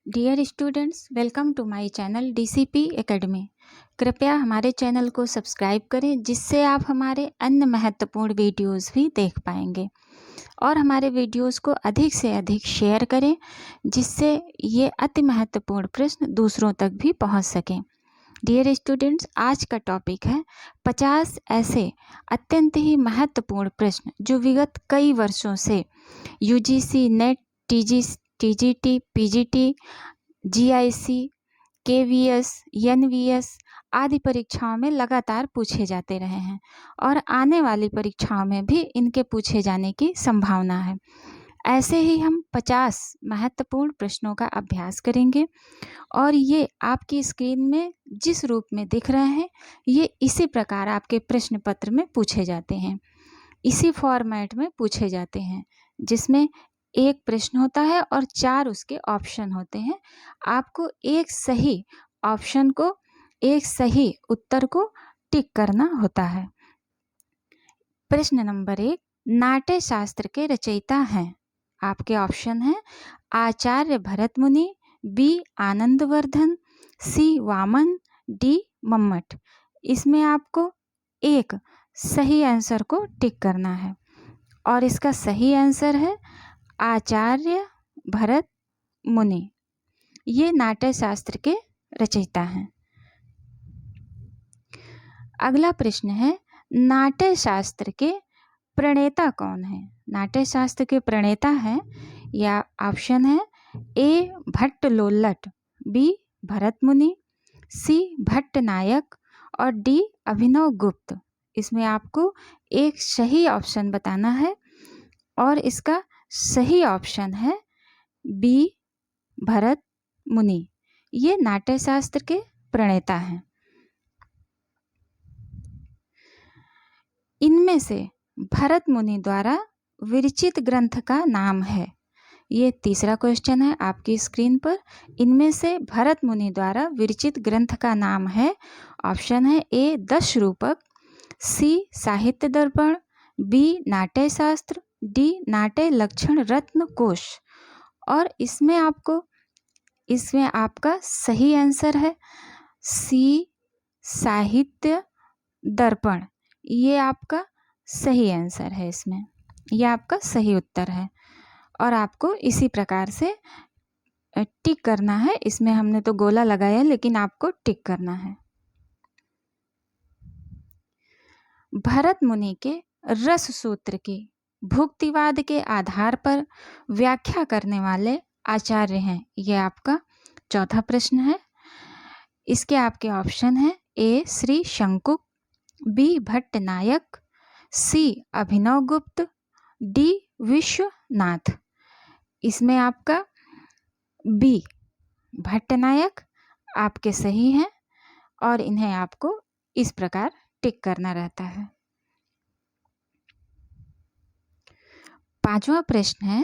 Dear students, welcome to my channel DCP academy. कृपया हमारे channel को सब्सक्राइब करें जिससे आप हमारे अन्य महत्वपूर्ण वीडियोस भी देख पाएंगे और हमारे वीडियोस को अधिक से अधिक शेयर करें जिससे ये अति महत्वपूर्ण प्रश्न दूसरों तक भी पहुंच सकें। डियर स्टूडेंट्स, आज का टॉपिक है 50 ऐसे अत्यंत ही महत्वपूर्ण प्रश्न जो विगत कई वर्षों से UGC, NET, TGT, PGT, GIC, KVS, NVS आदि परीक्षाओं में लगातार पूछे जाते रहे हैं और आने वाली परीक्षाओं में भी इनके पूछे जाने की संभावना है। ऐसे ही हम 50 महत्वपूर्ण प्रश्नों का अभ्यास करेंगे और ये आपकी स्क्रीन में जिस रूप में दिख रहे हैं ये इसी प्रकार आपके प्रश्न पत्र में पूछे जाते हैं, इसी फॉर्मेट में पूछे जाते हैं जिसमें एक प्रश्न होता है और 4 उसके ऑप्शन होते हैं। आपको एक सही ऑप्शन को, एक सही उत्तर को टिक करना होता है। प्रश्न नंबर 1, नाट्य शास्त्र के रचयिता हैं। आपके ऑप्शन हैं आचार्य भरत मुनि, बी आनंदवर्धन, सी वामन, डी मम्मट। इसमें आपको एक सही आंसर को टिक करना है और इसका सही आंसर है आचार्य भरत मुनि। ये नाट्य शास्त्र के रचयिता हैं। अगला प्रश्न है नाट्य शास्त्र के प्रणेता कौन है। नाट्य शास्त्र के प्रणेता हैं या ऑप्शन है ए भट्टलोल्लट, बी भरत मुनि, सी भट्टनायक और डी अभिनव गुप्त। इसमें आपको एक सही ऑप्शन बताना है और इसका सही ऑप्शन है बी भरत मुनि। ये नाट्य शास्त्र के प्रणेता हैं। इनमें से भरत मुनि द्वारा विरचित ग्रंथ का नाम है। ये तीसरा क्वेश्चन है आपकी स्क्रीन पर। इनमें से भरत मुनि द्वारा विरचित ग्रंथ का नाम है, ऑप्शन है ए 10 रूपक, सी साहित्य दर्पण, बी नाट्य शास्त्र, डी नाट्य लक्षण रत्न कोश। और इसमें आपका सही आंसर है सी साहित्य दर्पण। ये आपका सही आंसर है, इसमें ये आपका सही उत्तर है और आपको इसी प्रकार से टिक करना है। इसमें हमने तो गोला लगाया लेकिन आपको टिक करना है। भरत मुनि के रस सूत्र की भुक्तिवाद के आधार पर व्याख्या करने वाले आचार्य हैं। ये आपका चौथा प्रश्न है। इसके आपके ऑप्शन हैं ए श्री शंकुक, बी भट्टनायक, सी अभिनव गुप्त, डी विश्वनाथ। इसमें आपका बी भट्टनायक आपके सही हैं और इन्हें आपको इस प्रकार टिक करना रहता है। 5वां प्रश्न है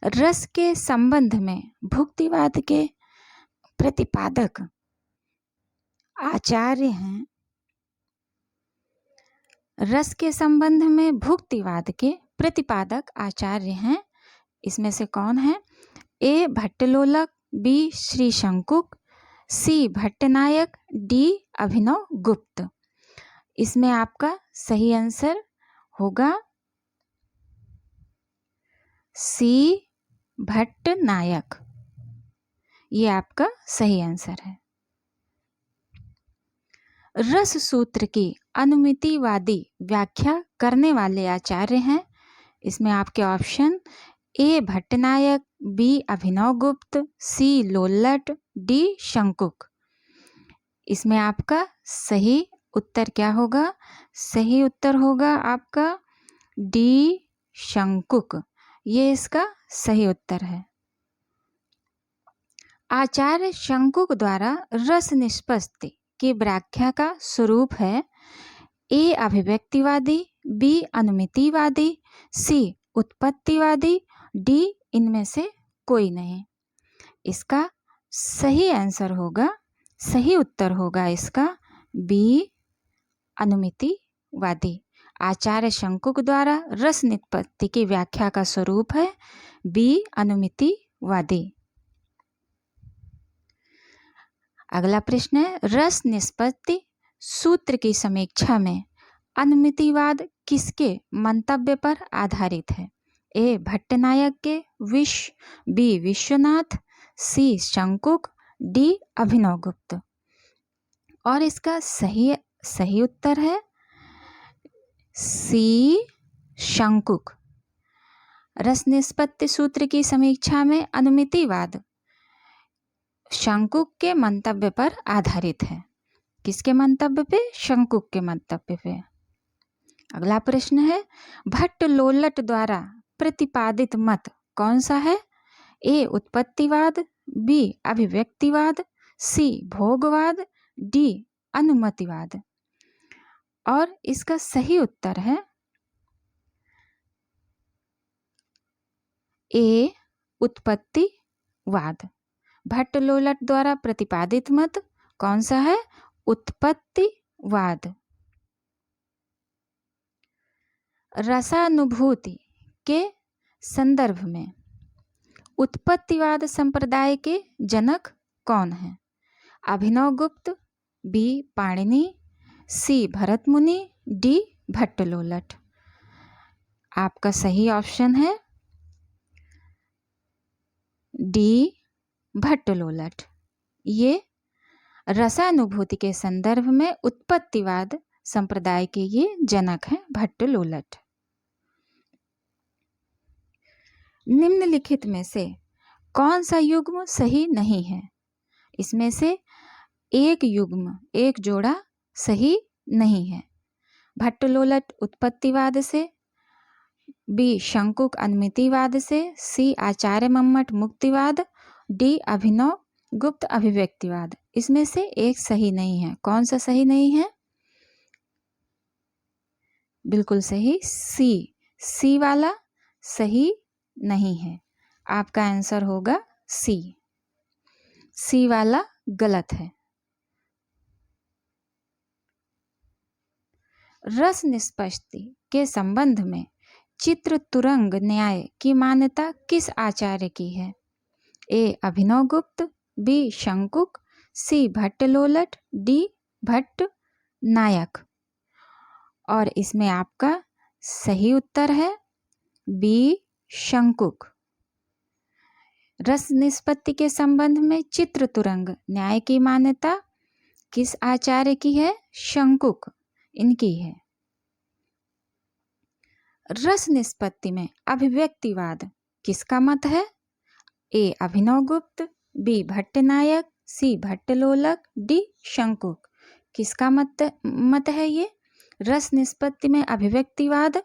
रस के संबंध में भुक्तिवाद के प्रतिपादक आचार्य हैं। रस के संबंध में भुक्तिवाद के प्रतिपादक आचार्य हैं। इसमें से कौन है? ए भट्टलोलक, बी श्री शंकुक, सी भट्टनायक, डी अभिनव गुप्त। इसमें आपका सही आंसर होगा सी भट्टनायक। ये आपका सही आंसर है। रस सूत्र की अनुमितिवादी व्याख्या करने वाले आचार्य हैं। इसमें आपके ऑप्शन ए भट्टनायक, बी अभिनव गुप्त, सी लोल्लट, डी शंकुक। इसमें आपका सही उत्तर क्या होगा? सही उत्तर होगा आपका डी शंकुक। ये इसका सही उत्तर है। आचार्य शंकुक द्वारा रस निष्पत्ति की व्याख्या का स्वरूप है ए अभिव्यक्तिवादी, बी अनुमितिवादी, सी उत्पत्तिवादी, डी इनमें से कोई नहीं। इसका सही आंसर होगा, सही उत्तर होगा इसका बी अनुमितिवादी। आचार्य शंकुक द्वारा रस निष्पत्ति की व्याख्या का स्वरूप है बी अनुमितिवादी। अगला प्रश्न है, रस निष्पत्ति सूत्र की समीक्षा में अनुमितिवाद किसके मंतव्य पर आधारित है? ए भट्टनायक के, बी विश्वनाथ, सी शंकुक, डी अभिनवगुप्त। और इसका सही उत्तर है सी शंकुक। रस निष्पत्ति सूत्र की समीक्षा में अनुमितिवाद शंकुक के मंतव्य पर आधारित है। किसके मंतव्य पे? शंकुक के मंतव्य पे। अगला प्रश्न है, भट्टलोलट द्वारा प्रतिपादित मत कौन सा है? ए उत्पत्तिवाद, बी अभिव्यक्तिवाद, सी भोगवाद, डी अनुमतिवाद। और इसका सही उत्तर है ए उत्पत्तिवाद। भट्टलोलट द्वारा प्रतिपादित मत कौन सा है? उत्पत्तिवाद। रसानुभूति के संदर्भ में उत्पत्तिवाद संप्रदाय के जनक कौन है? अभिनवगुप्त, बी पाणिनि, सी भरतमुनि, डी भट्टलोलट। आपका सही ऑप्शन है डी भट्टलोलट। ये रसानुभूति के संदर्भ में उत्पत्तिवाद संप्रदाय के ये जनक हैं भट्टलोलट। निम्नलिखित में से कौन सा युग्म सही नहीं है? इसमें से एक युग्म, एक जोड़ा सही नहीं है। भट्टलोलट उत्पत्तिवाद से, बी शंकुक अनुमितिवाद से, सी आचार्य मम्मट मुक्तिवाद, डी अभिनव गुप्त अभिव्यक्तिवाद। इसमें से एक सही नहीं है। कौन सा सही नहीं है? बिल्कुल सही, सी वाला सही नहीं है। आपका आंसर होगा सी वाला गलत है। रस निष्पत्ति के संबंध में चित्र तुरंग न्याय की मान्यता किस आचार्य की है? ए अभिनवगुप्त, बी शंकुक, सी भट्टलोलट, डी भट्टनायक। और इसमें आपका सही उत्तर है बी शंकुक। रस निष्पत्ति के संबंध में चित्र तुरंग न्याय की मान्यता किस आचार्य की है? शंकुक इनकी है। रस निष्पत्ति में अभिव्यक्तिवाद किसका मत है? ए अभिनवगुप्त, बी भट्टनायक, सी भट्टलोलक, डी शंकुक। किसका मत है ये? रस निष्पत्ति में अभिव्यक्तिवाद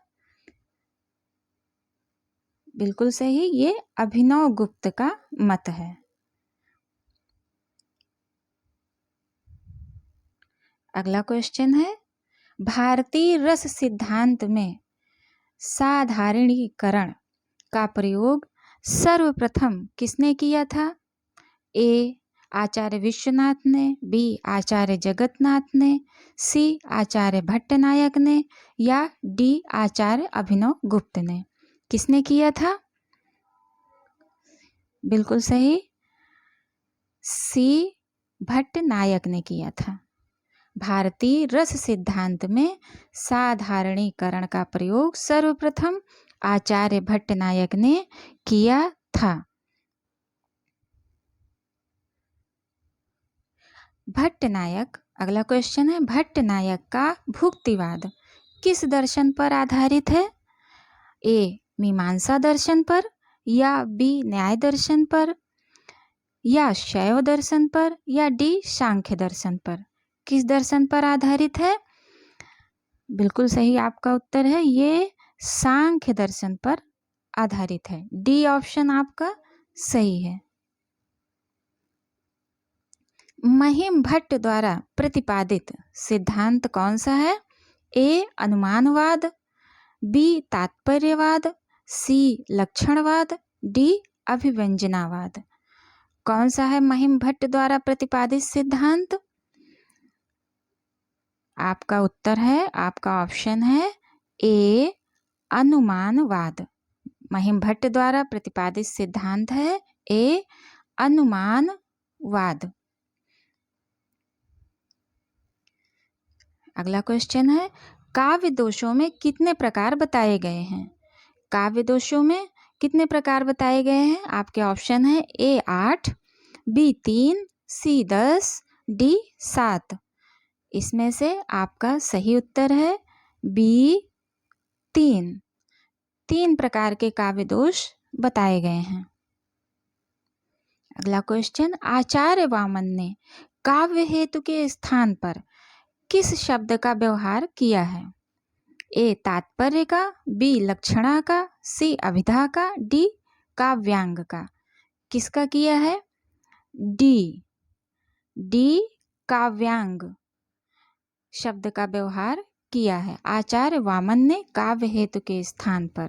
बिल्कुल सही, ये अभिनवगुप्त का मत है। अगला क्वेश्चन है, भारतीय रस सिद्धांत में साधारणीकरण का प्रयोग सर्वप्रथम किसने किया था? ए आचार्य विश्वनाथ ने, बी आचार्य जगन्नाथ ने, सी आचार्य भट्टनायक ने, या डी आचार्य अभिनव गुप्त ने। किसने किया था? बिल्कुल सही, सी भट्टनायक ने किया था। भारतीय रस सिद्धांत में साधारणीकरण का प्रयोग सर्वप्रथम आचार्य भट्टनायक ने किया था। भट्टनायक, अगला क्वेश्चन है, भट्टनायक का भुक्तिवाद किस दर्शन पर आधारित है? ए मीमांसा दर्शन पर, या बी न्याय दर्शन पर, या शैव दर्शन पर, या डी सांख्य दर्शन पर। किस दर्शन पर आधारित है? बिल्कुल सही आपका उत्तर है, ये सांख्य दर्शन पर आधारित है। डी ऑप्शन आपका सही है। महिम भट्ट द्वारा प्रतिपादित सिद्धांत कौन सा है? ए अनुमानवाद, बी तात्पर्यवाद, सी लक्षणवाद, डी अभिव्यंजनावाद। कौन सा है महिम भट्ट द्वारा प्रतिपादित सिद्धांत? आपका उत्तर है, आपका ऑप्शन है ए अनुमानवाद। महिम भट्ट द्वारा प्रतिपादित सिद्धांत है ए अनुमानवाद। अगला क्वेश्चन है, काव्य दोषों में कितने प्रकार बताए गए हैं? काव्य दोषों में कितने प्रकार बताए गए हैं? आपके ऑप्शन है ए 8, बी 3, सी 10, डी 7। इसमें से आपका सही उत्तर है बी 3। 3 प्रकार के काव्य दोष बताए गए हैं। अगला क्वेश्चन, आचार्य वामन ने काव्य हेतु के स्थान पर किस शब्द का व्यवहार किया है? ए तात्पर्य का, बी लक्षणा का, सी अभिधा का, डी काव्यांग का। किसका किया है? डी काव्यांग शब्द का व्यवहार किया है आचार्य वामन ने काव्य हेतु के स्थान पर।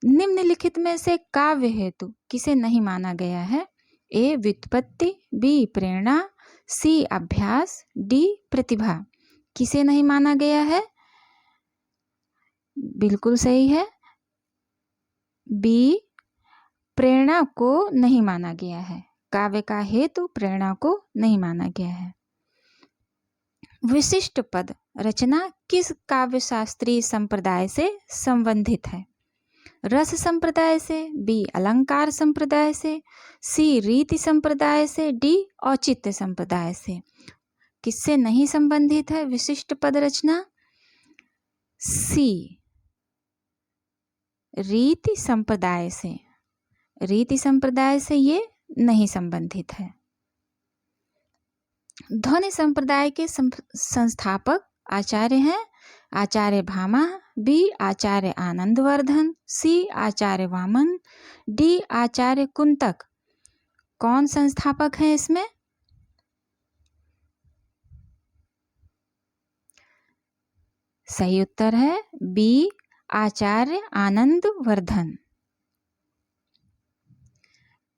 निम्नलिखित में से काव्य हेतु किसे नहीं माना गया है? ए व्युत्पत्ति, बी प्रेरणा, सी अभ्यास, डी प्रतिभा। किसे नहीं माना गया है? बिल्कुल सही है, बी प्रेरणा को नहीं माना गया है। काव्य का हेतु प्रेरणा को नहीं माना गया है। विशिष्ट पद रचना किस काव्य शास्त्रीय संप्रदाय से संबंधित है? रस संप्रदाय से, बी अलंकार संप्रदाय से, सी रीति संप्रदाय से, डी औचित्य संप्रदाय से। किससे नहीं संबंधित है विशिष्ट पद रचना? सी रीति संप्रदाय से। रीति संप्रदाय से ये नहीं संबंधित है। ध्वनि संप्रदाय के संस्थापक आचार्य हैं आचार्य भामा, बी आचार्य आनंदवर्धन, सी आचार्य वामन, डी आचार्य कुंतक। कौन संस्थापक हैं इसमें? सही उत्तर है बी आचार्य आनंदवर्धन।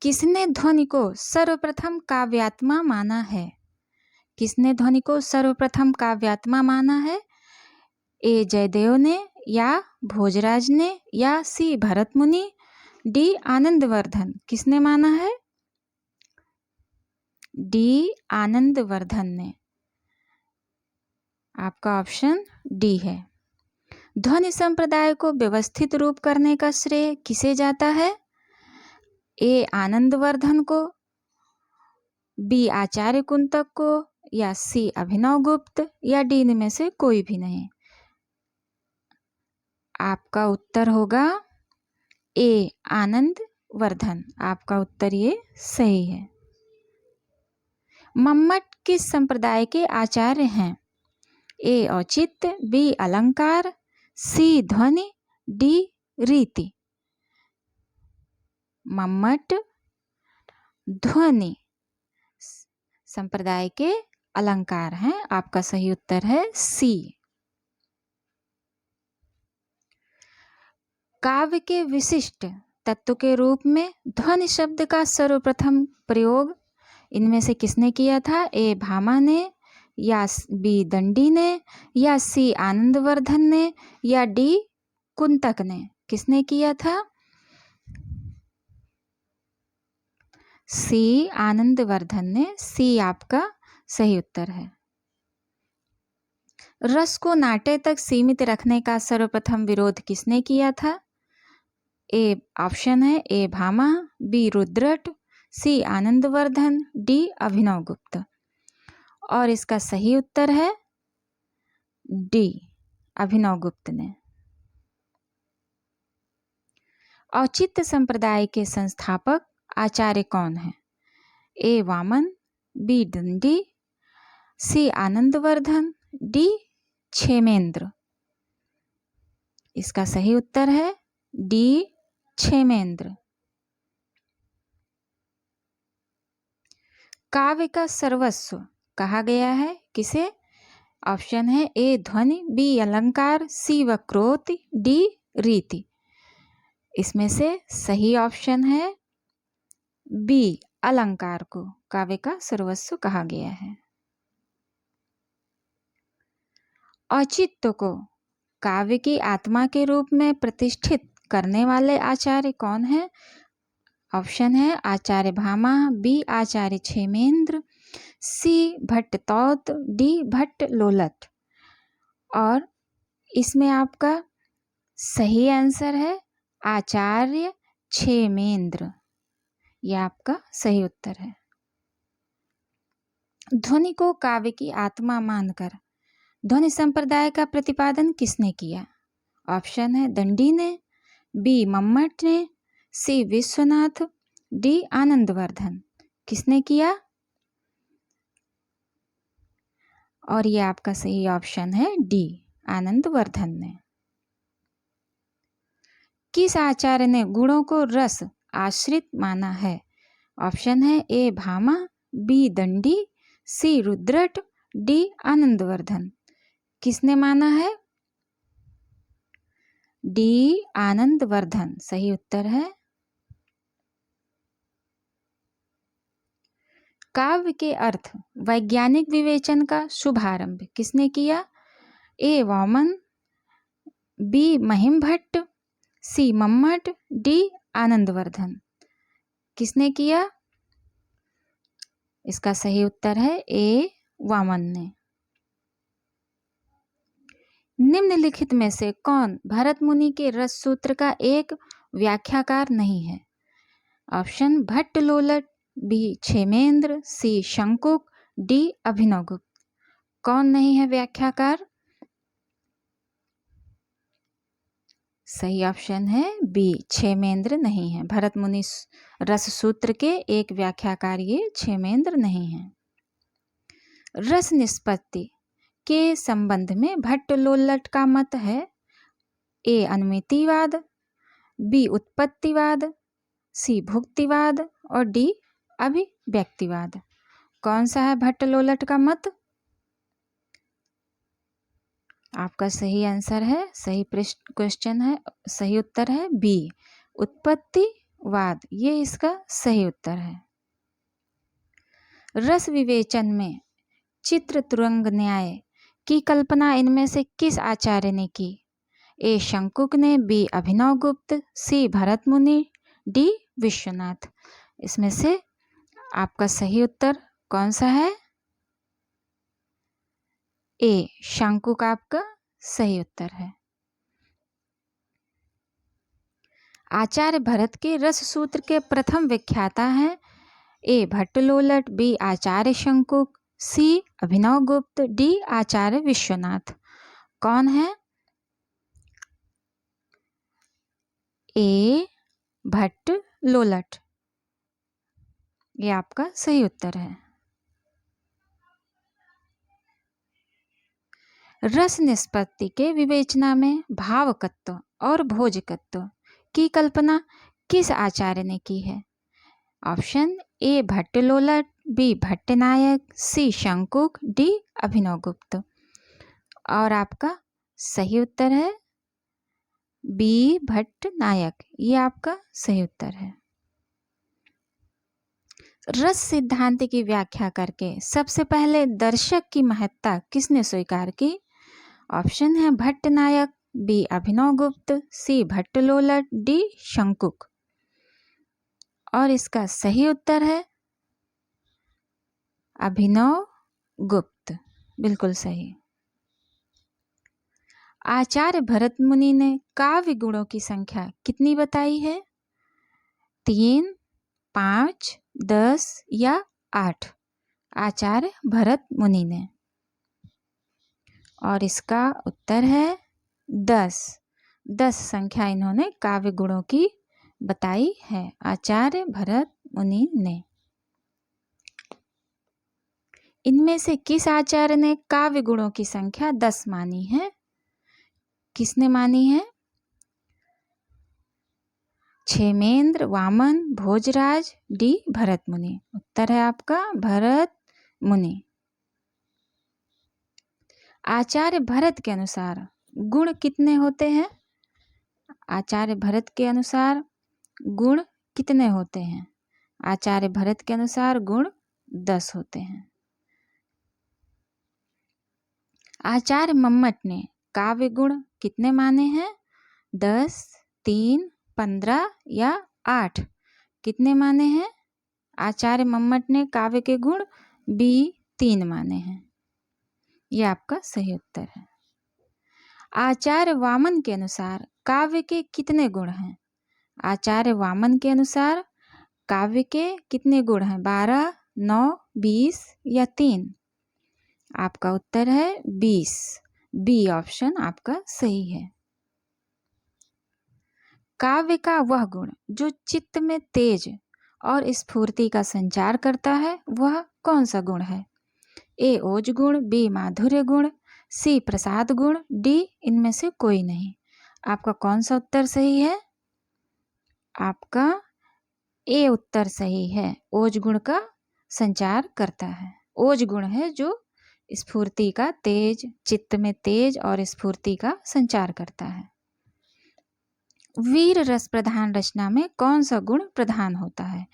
किसने ध्वनि को सर्वप्रथम काव्यात्मा माना है? किसने ध्वनि को सर्वप्रथम काव्यात्मा माना है? ए जयदेव ने, या भोजराज ने, या सी भरत मुनि, डी आनंदवर्धन। किसने माना है? डी आनंदवर्धन ने। आपका ऑप्शन डी है। ध्वनि संप्रदाय को व्यवस्थित रूप करने का श्रेय किसे जाता है? ए आनंदवर्धन को, बी आचार्य कुंतक को, या सी अभिनव गुप्त, या डी में से कोई भी नहीं। आपका उत्तर होगा ए आनंदवर्धन। आपका उत्तर ये सही है। मम्मट किस संप्रदाय के आचार्य हैं? ए औचित्य, बी अलंकार, सी ध्वनि, डी रीति। मम्मट ध्वनि संप्रदाय के अलंकार हैं। आपका सही उत्तर है सी। काव्य के विशिष्ट तत्व के रूप में ध्वनि शब्द का सर्वप्रथम प्रयोग इनमें से किसने किया था? ए भामा ने, या बी दंडी ने, या सी आनंदवर्धन ने, या डी कुंतक ने। किसने किया था? सी आनंदवर्धन ने। सी आपका सही उत्तर है। रस को नाट्य तक सीमित रखने का सर्वप्रथम विरोध किसने किया था? ए ऑप्शन है ए भामा, बी रुद्रट, सी आनंदवर्धन, डी अभिनव गुप्त। और इसका सही उत्तर है डी अभिनव गुप्त ने। औचित्य संप्रदाय के संस्थापक आचार्य कौन है? ए वामन, बी दंडी, सी आनंदवर्धन, डी क्षेमेंद्र। इसका सही उत्तर है डी क्षेमेंद्र। काव्य का सर्वस्व कहा गया है किसे? ऑप्शन है ए ध्वनि, बी अलंकार, सी वक्रोक्ति, डी रीति। इसमें से सही ऑप्शन है बी अलंकार को काव्य का सर्वस्व कहा गया है। औचित्य को काव्य की आत्मा के रूप में प्रतिष्ठित करने वाले आचार्य कौन है? ऑप्शन है आचार्य भामा, बी आचार्य क्षेमेंद्र, सी भट्टतौत, डी भट्टलोलट। और इसमें आपका सही आंसर है आचार्य क्षेमेंद्र। यह आपका सही उत्तर है। ध्वनि को काव्य की आत्मा मानकर ध्वनि संप्रदाय का प्रतिपादन किसने किया? ऑप्शन है दंडी ने, बी मम्मट ने, सी विश्वनाथ, डी आनंदवर्धन। किसने किया? और ये आपका सही ऑप्शन है डी आनंदवर्धन ने। किस आचार्य ने गुणों को रस आश्रित माना है? ऑप्शन है ए भामा, बी दंडी, सी रुद्रट, डी आनंदवर्धन। किसने माना है? डी आनंदवर्धन सही उत्तर है। काव्य के अर्थ वैज्ञानिक विवेचन का शुभारंभ किसने किया? ए वामन, बी महिम भट्ट, सी मम्मट, डी आनंदवर्धन। किसने किया? इसका सही उत्तर है ए वामन ने। निम्नलिखित में से कौन भरत मुनि के रस सूत्र का एक व्याख्याकार नहीं है? ऑप्शन भट्टलोलट, बी क्षेमेंद्र, सी शंकुक, डी अभिनवगुप्त। कौन नहीं है व्याख्याकार? सही ऑप्शन है बी क्षेमेंद्र नहीं है। भरत मुनि रस सूत्र के एक व्याख्याकार ये क्षेमेंद्र नहीं है। रस निष्पत्ति के संबंध में भट्टलोलट का मत है ए अनुमितिवाद, बी उत्पत्तिवाद, सी भुक्तिवाद और डी अभिव्यक्तिवाद। कौन सा है भट्टलोलट का मत? आपका सही आंसर है, सही क्वेश्चन है, सही उत्तर है बी उत्पत्तिवाद। ये इसका सही उत्तर है। रस विवेचन में चित्र तुरंग न्याय की कल्पना इनमें से किस आचार्य ने की? ए शंकुक ने, बी अभिनवगुप्त, सी भरत मुनि, डी विश्वनाथ। इसमें से आपका सही उत्तर कौन सा है? ए शंकुक आपका सही उत्तर है। आचार्य भरत के रस सूत्र के प्रथम व्याख्याता हैं ए भट्टलोलट, बी आचार्य शंकुक, सी अभिनवगुप्त, डी आचार्य विश्वनाथ। कौन है? ए भट्टलोलट। ये आपका सही उत्तर है। रस निष्पत्ति के विवेचना में भावकत्व और भोजकत्व की कल्पना किस आचार्य ने की है? Option A Bhattalollata, B Bhattanayaka, C Shankuka, D Abhinavagupta. और आपका सही उत्तर है बी भट्टनायक। ये आपका सही उत्तर है। रस सिद्धांत की व्याख्या करके सबसे पहले दर्शक की महत्ता किसने स्वीकार की? ऑप्शन है भट्टनायक, बी अभिनवगुप्त, सी भट्टलोलट, डी शंकुक। और इसका सही उत्तर है अभिनवगुप्त। बिल्कुल सही। आचार्य भरत मुनि ने काव्य गुणों की संख्या कितनी बताई है? 3, 5, 10 या 8? आचार्य भरत मुनि ने। और इसका उत्तर है 10। 10 संख्या इन्होंने काव्य गुणों की बताई है आचार्य भरत मुनि ने। इनमें से किस आचार्य ने काव्य गुणों की संख्या 10 मानी है? किसने मानी है? क्षेमेंद्र, वामन, भोजराज, डी भरत मुनि। उत्तर है आपका भरत मुनि। आचार्य भरत के अनुसार गुण कितने होते हैं? आचार्य भरत के अनुसार गुण कितने होते हैं? आचार्य भरत के अनुसार गुण 10 होते हैं। आचार्य मम्मट ने काव्य गुण कितने माने हैं? 10, 3, 15 या 8? कितने माने हैं? आचार्य मम्मट ने काव्य के गुण बी 3 माने हैं। ये आपका सही उत्तर है। आचार्य वामन के अनुसार काव्य के कितने गुण हैं? आचार्य वामन के अनुसार काव्य के कितने गुण हैं? 12, 9, 20 या 3? आपका उत्तर है 20। बी ऑप्शन आपका सही है। काव्य का वह गुण जो चित्त में तेज और स्फूर्ति का संचार करता है वह कौन सा गुण है? ए ओज गुण, बी माधुर्य गुण, सी प्रसाद गुण, डी इनमें से कोई नहीं। आपका कौन सा उत्तर सही है? आपका ए उत्तर सही है। ओज गुण का संचार करता है। ओज गुण है जो स्फूर्ति का तेज, चित्त में तेज और स्फूर्ति का संचार करता है। वीर रस प्रधान रचना में कौन सा गुण प्रधान होता है?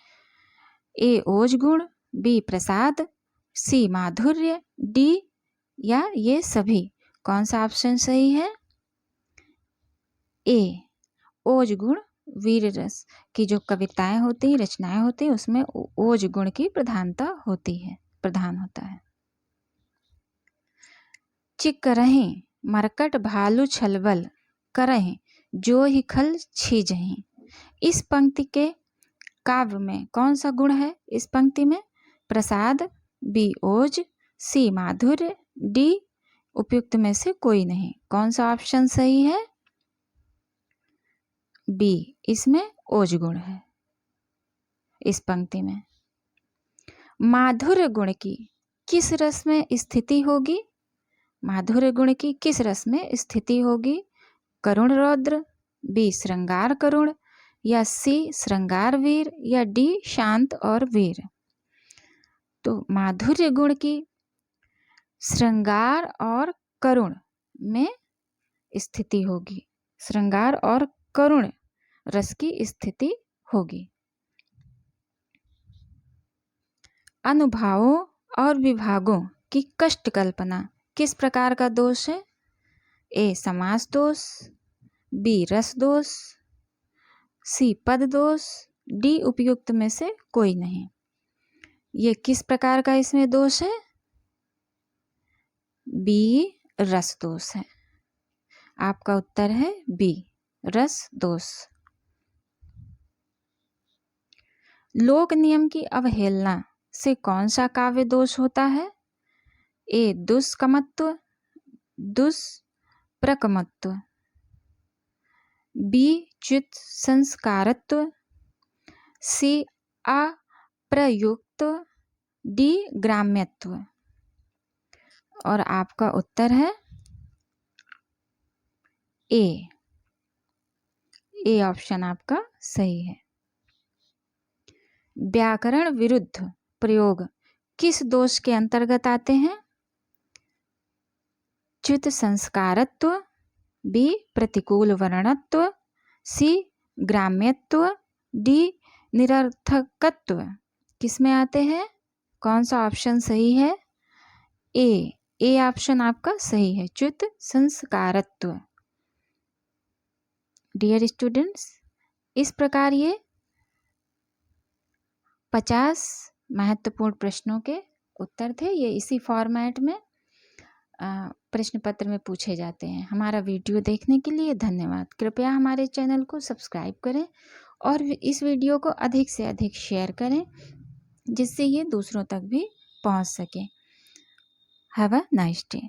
ए ओज गुण, बी प्रसाद, सी माधुर्य, डी या ये सभी? कौन सा ऑप्शन सही है? ए ओज गुण। वीर रस की जो कविताएं होती हैं, रचनाएं होती हैं, उसमें ओज गुण की प्रधानता होती है, प्रधान होता है। चिक रहें मरकट भालू छलबल करें जो ही खल छीजहीं। इस पंक्ति के काव्य में कौन सा गुण है? इस पंक्ति में प्रसाद, बी ओज, सी माधुर्य, डी उपयुक्त में से कोई नहीं। कौन सा ऑप्शन सही है? बी, इसमें ओज गुण है इस पंक्ति में। माधुर्य गुण की किस रस में स्थिति होगी? माधुर्य गुण की किस रस में स्थिति होगी? करुण रौद्र, बी श्रृंगार करुण, या सी श्रृंगार वीर, या डी शांत और वीर? तो माधुर्य गुण की श्रृंगार और करुण में स्थिति होगी। श्रृंगार और करुण रस की स्थिति होगी। अनुभावों और विभागों की कष्ट कल्पना किस प्रकार का दोष है? ए समास दोष, बी रस दोष, सी पद दोष, डी उपयुक्त में से कोई नहीं। ये किस प्रकार का इसमें दोष है? बी रस दोष है। आपका उत्तर है बी रस दोष। लोक नियम की अवहेलना से कौन सा काव्य दोष होता है? ए दुष्कमत्व, दुष्प्रकमत्व, बी च्युत संस्कारत्व, सी अप्रयुक्त, डी ग्राम्यत्व? और आपका उत्तर है ए ऑप्शन आपका सही है। व्याकरण विरुद्ध प्रयोग किस दोष के अंतर्गत आते हैं? च्युत संस्कारत्व, बी प्रतिकूल वर्णत्व, सी ग्राम्यत्व, डी निरर्थकत्व? किस में आते हैं? कौन सा ऑप्शन सही है? ए ऑप्शन आपका सही है, च्युत संस्कारत्व। डियर स्टूडेंट्स, इस प्रकार ये 50 महत्वपूर्ण प्रश्नों के उत्तर थे। ये इसी फॉर्मेट में प्रश्न पत्र में पूछे जाते हैं। हमारा वीडियो देखने के लिए धन्यवाद। कृपया हमारे चैनल को सब्सक्राइब करें और इस वीडियो को अधिक से अधिक शेयर करें जिससे ये दूसरों तक भी पहुंच सके। Have a nice day.